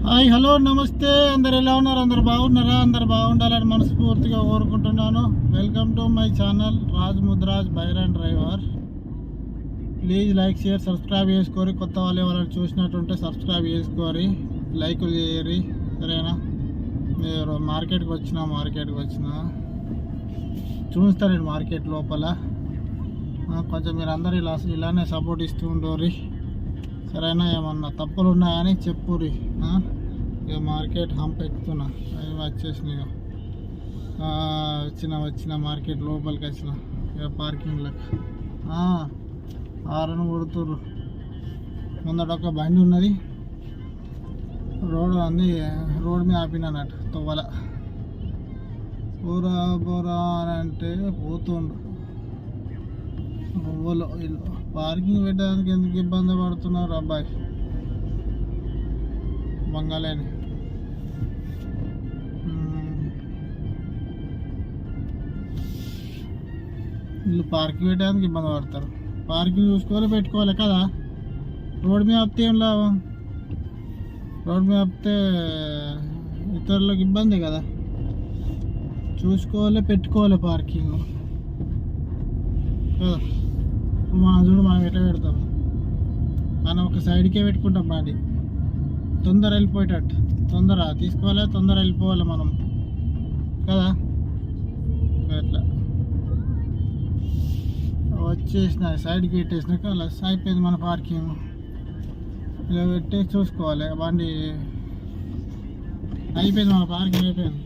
Hi hello నమస్తే. అందరు ఎలా ఉన్నారు? అందరు బాగున్నారా? అందరు బాగుండాలని మనస్ఫూర్తిగా కోరుకుంటున్నాను. Welcome to my channel Raj Mudraj బైర్ and driver. Please like share subscribe చేసుకోరి. కొత్త వాళ్ళు ఎవరైనా చూసినట్టుంటే సబ్స్క్రైబ్ చేసుకోరి, లైకులు చేయరి. సరేనా? మీరు మార్కెట్కి వచ్చిన చూస్తాను నేను మార్కెట్ లోపల. కొంచెం మీరు అందరు ఇలానే సపోర్ట్ ఇస్తూ ఉండోరి. సరేనా? ఏమన్నా తప్పులు ఉన్నాయని చెప్పురి. ఇక మార్కెట్ హంప్ ఎక్కుతున్నా, అవి వచ్చేసినాయి. వచ్చిన మార్కెట్ లోపలికి వచ్చిన ఇక పార్కింగ్లోకి ఆరను కొడుతుర్రు. ముందట ఒక బండి ఉన్నది, రోడ్ మీద ఆపినట్టు తొవ్వల బోరా బోరా అని అంటే పోతుండ్రు. పువ్వులు పార్కింగ్ పెట్టడానికి ఎందుకు ఇబ్బంది పడుతున్నారు అబ్బాయి? బంగాళని వీళ్ళు పార్కింగ్ పెట్టడానికి ఇబ్బంది పడతారు. పార్కింగ్ చూసుకోవాలి, పెట్టుకోవాలి కదా. రోడ్ మీద ఆపితే ఏం లాభం? రోడ్ మీద ఆపితే ఇతరులకు ఇబ్బంది కదా. చూసుకోవాలి, పెట్టుకోవాలి పార్కింగ్ కదా. మనం చూడు, మనం ఎట్లా పెడతాం? మనం ఒక సైడ్కే పెట్టుకుంటాం బండి, తొందర వెళ్ళిపోయేటట్టు. తొందర తీసుకోవాలి, తొందర వెళ్ళిపోవాలి మనం కదా. అట్లా వచ్చేసిన సైడ్కి పెట్టేసినాక అలా అయిపోయింది మన పార్కింగ్. ఇలా పెట్టి చూసుకోవాలి బండి అయిపోయింది, మన పార్కింగ్ అయిపోయింది.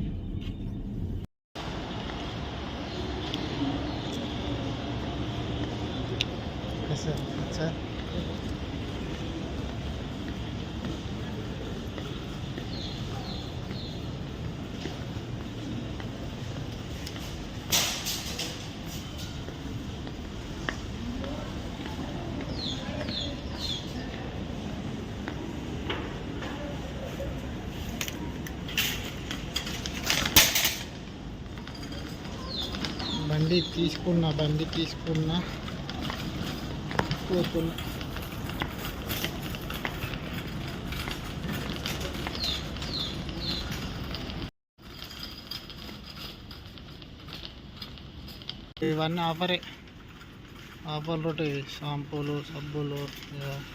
సార్ బండి తీసుకున్నా పోతున్నా. ఇవన్నీ ఆఫర్లు ఉంటాయి. షాంపూలు, సబ్బులు,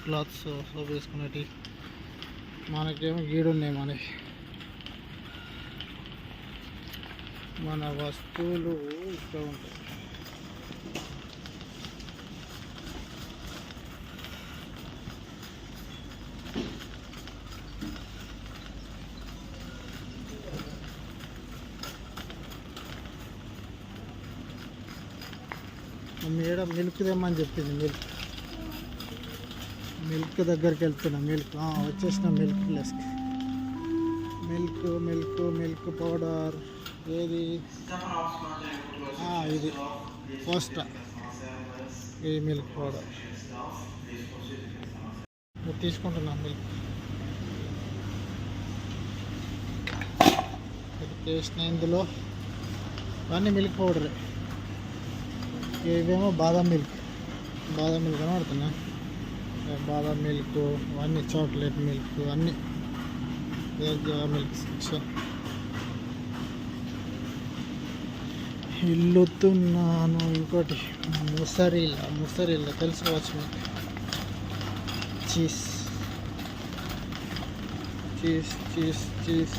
క్లాత్స్, సోప్ వేసుకునేవి. మనకేమో గీడున్నాయి. మన వస్తువులు ఇక్కడ ఉంటాయి. మేడం మిల్క్ తెమ్మని చెప్పింది. మిల్క్ దగ్గరికి వెళ్తున్నా. వచ్చేసిన మిల్క్ ప్లస్కి. మిల్క్ పౌడర్ ఏది? ఇది ఫస్ట్ ఈ మిల్క్ పౌడర్ తీసుకుంటున్నా. మిల్క్ వేసిన ఇందులో ఇవన్నీ మిల్క్ పౌడరే. ఇవేమో బాదం మిల్క్ కనబడుతున్నా. బాదం మిల్క్, అన్నీ చాక్లెట్ మిల్క్, అన్నీ మిల్క్ సెక్షన్. వెళ్తున్నాను. ఇంకోటి ముసరిల్లా తెలుసుకోవచ్చు మీకు. చీజ్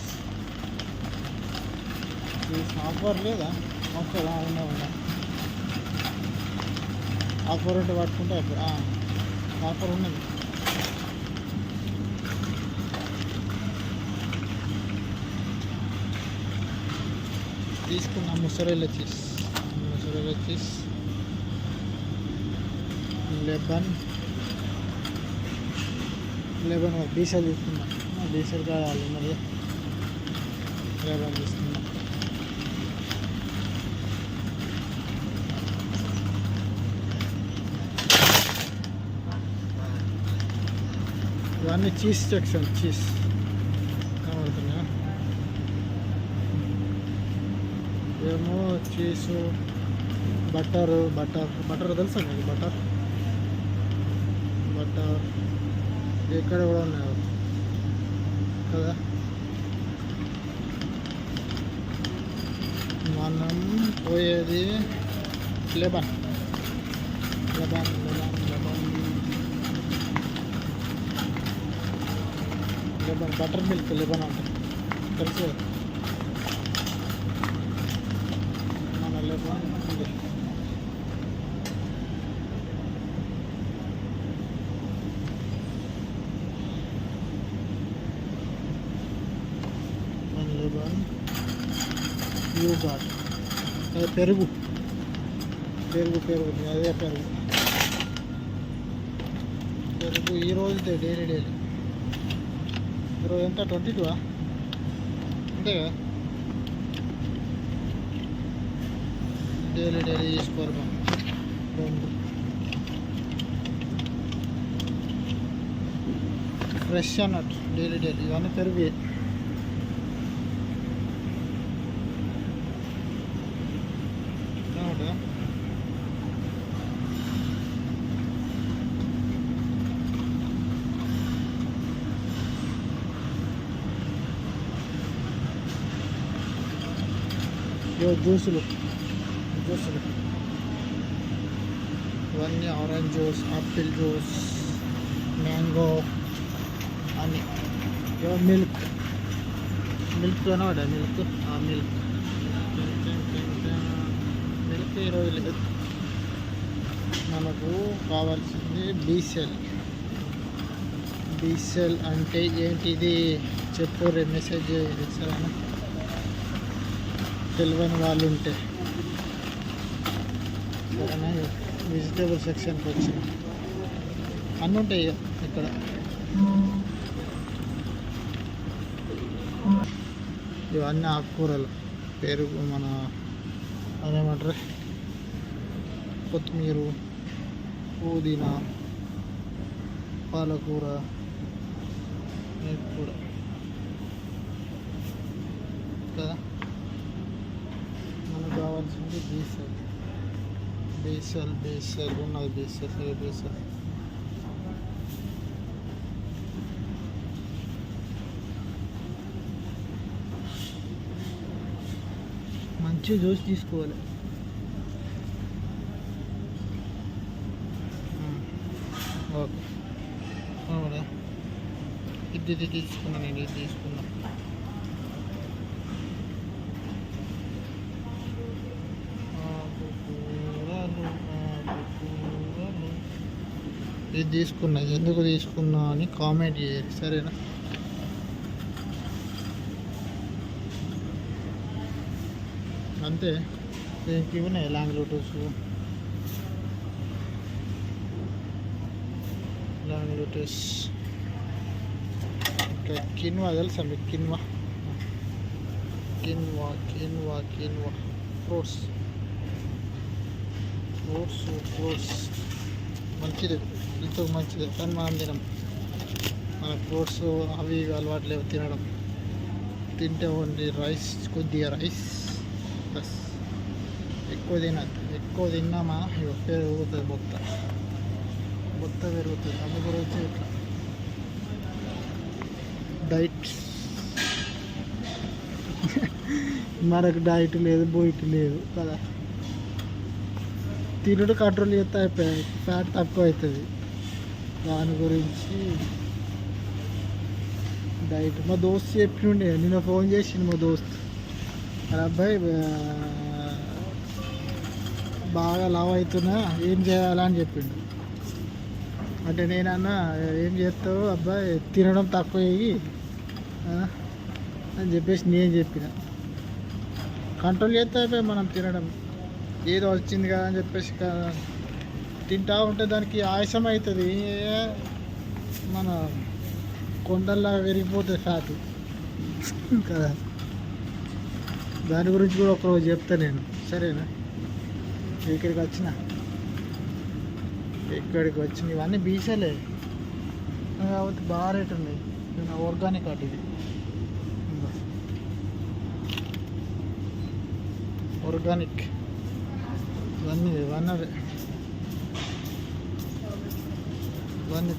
ఆఫర్ లేదా? ఉన్నా ఆఫర్ ఉంటే పట్టుకుంటే ఆఫర్ ఉన్నది. తీసుకున్నా ముసరెల్లా చీజ్, లెబన్ డీసెల్ తీసుకున్నా. డీసెల్ కావాలి ఉన్నది. లెబన్ తీసుకున్నా. ఇవన్నీ చీజ్ సెక్షన్. కనబడుతున్నాయా? ఏమో చీజు, బటర్ తెలుసా మీకు? బటర్ ఇక్కడ కూడా ఉన్నాయి కదా. మనం పోయేది లెబన్ లెబన్ లెబన్ లెబన్ లెబన్ బటర్ మిల్క్ లెబన్ అంటారు తెలుసు కదా. మన లెబన్ ఇది మన లెబన్ యోగాట్ అదే పెరుగు పెరుగు పెరుగు అదే పెరుగు పెరుగు ఈరోజు డైలీ డైలీ ఈరోజు ఎంత 22 అంతే కదా. డైలీ డైలీ తీసుకోవాలి మనం రెండు ఫ్రెష్ అన్నట్టు డైలీ డైలీ ఇవన్నీ పెరుగు. జ్యూసులు ఇవన్నీ orange juice apple juice mango అన్నీ. మిల్క్ అనమాట మిల్క్ మిల్క్ ఈరోజు లేదు. మనకు కావాల్సింది బీసెల్ అంటే ఏంటిది చెప్పు రే మెసేజ్ చేయండి సరేనా. తెలియని వాళ్ళు ఉంటే సరేనా. వెజిటేబుల్ సెక్షన్కి వచ్చిన అన్నీ ఉంటాయి ఇక్కడ. ఇవన్నీ ఆకుకూరలు పెరుగు మన అదేమంటారు కొత్తిమీర పుదీనా పాలకూర కూడా కదా. మనకు కావాల్సింది బేసల్ ఉన్నది బేసల్ మంచిగా జ్యూస్ తీసుకోవాలి. ఓకే అవునా ఇది తీసుకున్నా నేను ఇది తీసుకున్నా. ఇది తీసుకున్నా ఎందుకు తీసుకున్నా అని కామెంట్ చేయాలి సరేనా. అంతే దీనికి ఉన్నాయి లాంగ్ లూటస్ ఇంకా కిన్వా తెలుసా మీకు కిన్వా ఫ్రూట్స్ మంచిది ఇంతకు మంచిది కానీ మనం తినం. మన ఫ్రూట్స్ అవి అలవాటు లేవు తినడం. తింటే ఓన్లీ కొద్దిగా రైస్ బస్. ఎక్కువ తిన్నామా పెరుగుతుంది బొత్త పెరుగుతుంది. అందు గురించి ఇట్లా డైట్ మనకు డైట్ లేదు బొయిట్ లేదు కదా. తినుడు కంట్రోల్ చేస్తే అయిపోయాయి ఫ్యాట్ తక్కువ అవుతుంది. దాని గురించి డైట్ మా దోస్తు చెప్పిండే నిన్న ఫోన్ చేసిండు మా దోస్తు అబ్బాయి బాగా లావ్ అవుతున్నా ఏం చేయాలని చెప్పిండు. అంటే నేనన్నా ఏం చేస్తావు అబ్బాయి తినడం తక్కువ అయ్యి అని చెప్పేసి నేను చెప్పిన. కంట్రోల్ చేస్తే అయిపోయి మనం తినడం ఏదో వచ్చింది కదా అని చెప్పేసి తింటా ఉంటే దానికి ఆయాసం అవుతుంది. మన కొండల్లా పెరిగిపోతుంది ఫ్యాట్ కదా. దాని గురించి కూడా ఒకరోజు చెప్తా నేను సరేనా. ఇక్కడికి వచ్చిన ఇవన్నీ బీసలే కాబట్టి బాగా రేట్ ఉన్నాయి. ఆర్గానిక్ అటు ఇది ఆర్గానిక్ ఇవన్నీ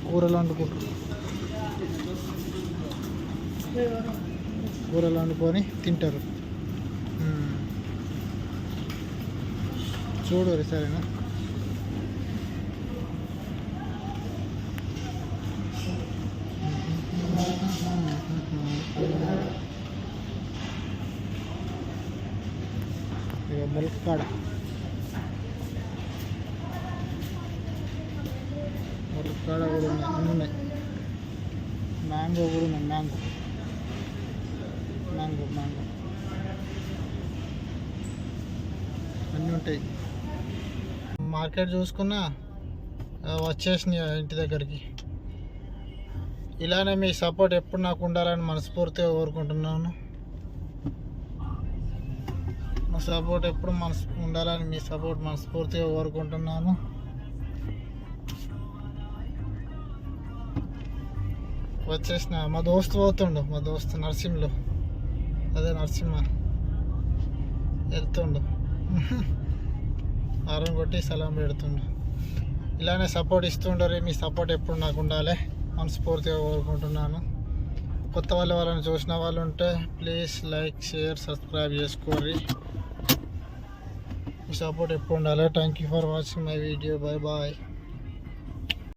కూరలు వండుకొని తింటారు. చూడు సరేనా. ఇక మిల్క్ కాడ కూడా ఉన్నాయి, అన్నీ ఉన్నాయి. మ్యాంగో కూడా ఉన్నాయి, మ్యాంగో మ్యాంగో మ్యాంగో అన్నీ ఉంటాయి. మార్కెట్ చూసుకున్నా వచ్చేసినాయి ఇంటి దగ్గరికి. ఇలానే మీ సపోర్ట్ ఎప్పుడు నాకు ఉండాలని మనస్ఫూర్తిగా కోరుకుంటున్నాను. మా సపోర్ట్ ఎప్పుడు ఉండాలని మీ సపోర్ట్ మనస్ఫూర్తిగా కోరుకుంటున్నాను. వచ్చేసిన మా దోస్తు పోతుండు, మా దోస్తు నరసింహలో, అదే నరసింహ వెళ్తుండు, ఆరం కొట్టి సలాం పెడుతుండు. ఇలానే సపోర్ట్ ఇస్తుండరు. మీ సపోర్ట్ ఎప్పుడు నాకు ఉండాలి మనస్ఫూర్తిగా కోరుకుంటున్నాను. కొత్త వాళ్ళని చూసిన వాళ్ళు ఉంటే ప్లీజ్ లైక్ షేర్ సబ్స్క్రైబ్ చేసుకోండి. మీ సపోర్ట్ ఎప్పుడు ఉండాలి. Thank you for watching my video. Bye bye.